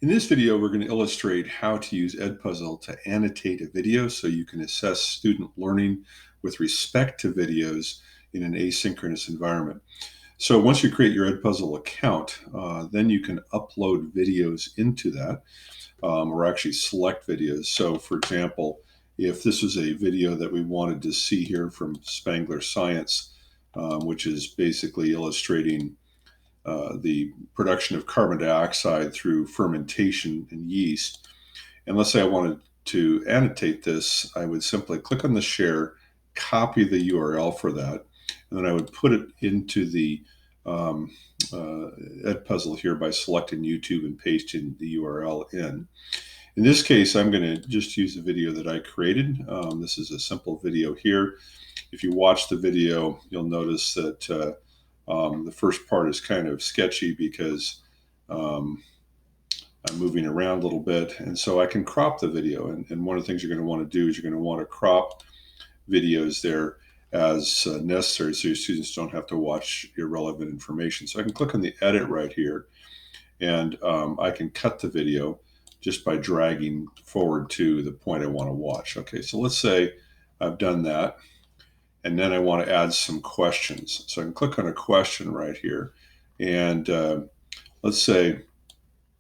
In this video, we're going to illustrate how to use Edpuzzle to annotate a video so you can assess student learning with respect to videos in an asynchronous environment. So once you create your Edpuzzle account, then you can upload videos into that, or actually select videos. So for example, if this was a video that we wanted to see here from Spangler Science, which is basically illustrating the production of carbon dioxide through fermentation in yeast. And let's say I wanted to annotate this, I would simply click on the share, copy the URL for that, and then I would put it into the Edpuzzle here by selecting YouTube and pasting the URL in. In this case, I'm going to just use a video that I created. This is a simple video here. If you watch the video, you'll notice that the first part is kind of sketchy because I'm moving around a little bit, and so I can crop the video. And one of the things you're going to want to do is you're going to want to crop videos there as necessary so your students don't have to watch irrelevant information. So I can click on the edit right here, and I can cut the video just by dragging forward to the point I want to watch. Okay, so let's say I've done that. And then I want to add some questions. So I can click on a question right here. And let's say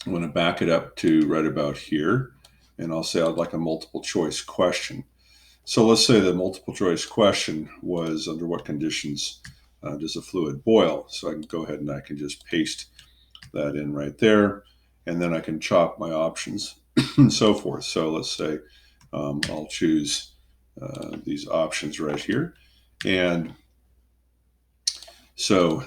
I want to back it up to right about here. And I'll say I'd like a multiple choice question. So let's say the multiple choice question was, under what conditions does a fluid boil? So I can go ahead and I can just paste that in right there. And then I can chop my options and so forth. So let's say I'll choose these options right here. And so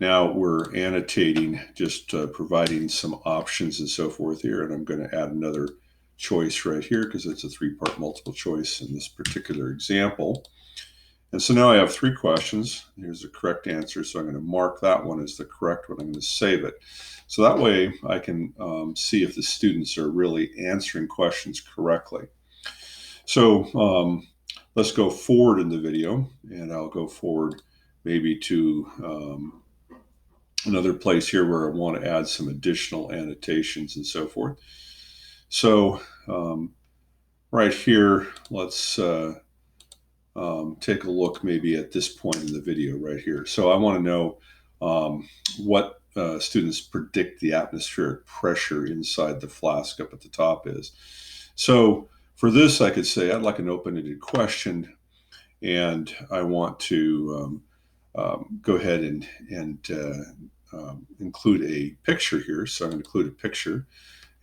now we're annotating, just providing some options and so forth here. And I'm going to add another choice right here because it's a three-part multiple choice in this particular example. And so now I have three questions. Here's the correct answer. So I'm going to mark that one as the correct one. I'm going to save it. So that way I can see if the students are really answering questions correctly. So let's go forward in the video, and I'll go forward maybe to another place here where I want to add some additional annotations and so forth. So right here, let's take a look maybe at this point in the video right here. So I want to know what students predict the atmospheric pressure inside the flask up at the top is. So for this, I could say I'd like an open-ended question, and I want to go ahead and include a picture here. So I'm going to include a picture,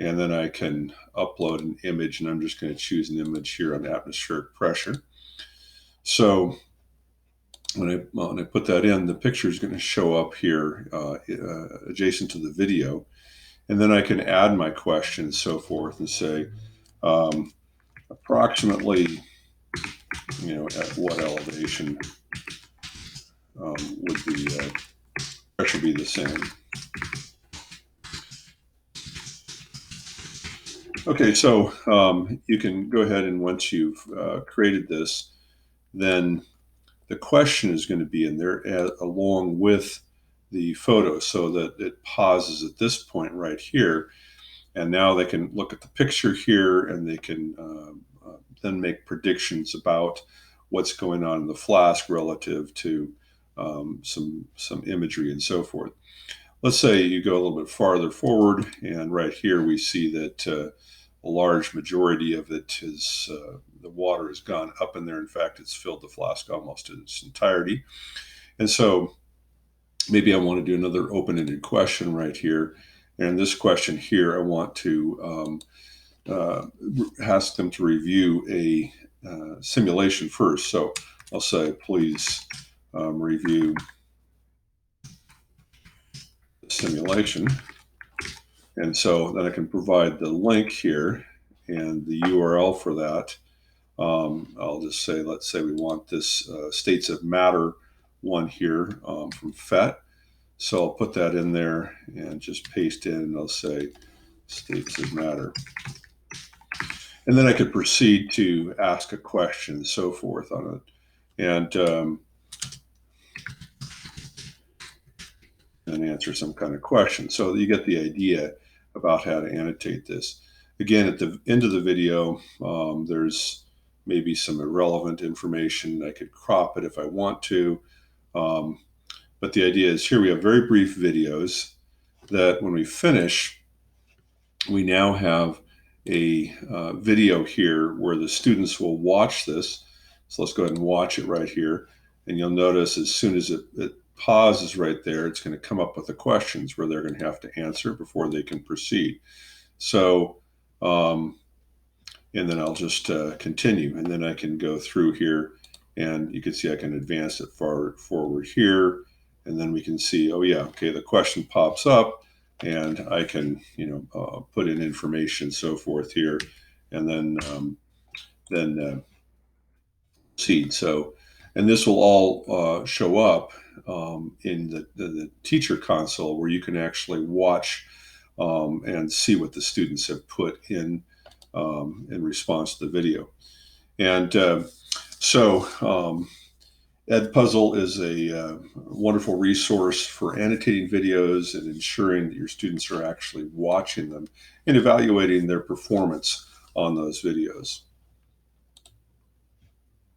and then I can upload an image, and I'm just going to choose an image here on atmospheric pressure. So when I put that in, the picture is going to show up here adjacent to the video, and then I can add my question and so forth and say, approximately, at what elevation would the pressure be the same? Okay, so you can go ahead, and once you've created this, then the question is going to be in there along with the photo, so that it pauses at this point right here. And now they can look at the picture here, and they can then make predictions about what's going on in the flask relative to some imagery and so forth. Let's say you go a little bit farther forward, and right here we see that a large majority of it is the water has gone up in there. In fact, it's filled the flask almost in its entirety. And so maybe I want to do another open-ended question right here. And this question here, I want to ask them to review a simulation first. So I'll say, please review the simulation. And so then I can provide the link here and the URL for that. I'll just say, let's say we want this states of matter one here from PhET. So I'll put that in there and just paste in, and I'll say states of matter. And then I could proceed to ask a question and so forth on it. And answer some kind of question. So you get the idea. about how to annotate this. Again, at the end of the video, there's maybe some irrelevant information. I could crop it if I want to. But the idea is here we have very brief videos that when we finish, we now have a video here where the students will watch this. So let's go ahead and watch it right here. And you'll notice as soon as it pauses right there, it's going to come up with the questions where they're going to have to answer before they can proceed. So, and then I'll just continue, and then I can go through here, and you can see I can advance it forward here, and then we can see, oh yeah, okay, the question pops up, and I can, put in information, so forth here, and then proceed. So, and this will all show up in the teacher console, where you can actually watch and see what the students have put in response to the video. And so Edpuzzle is a wonderful resource for annotating videos and ensuring that your students are actually watching them and evaluating their performance on those videos.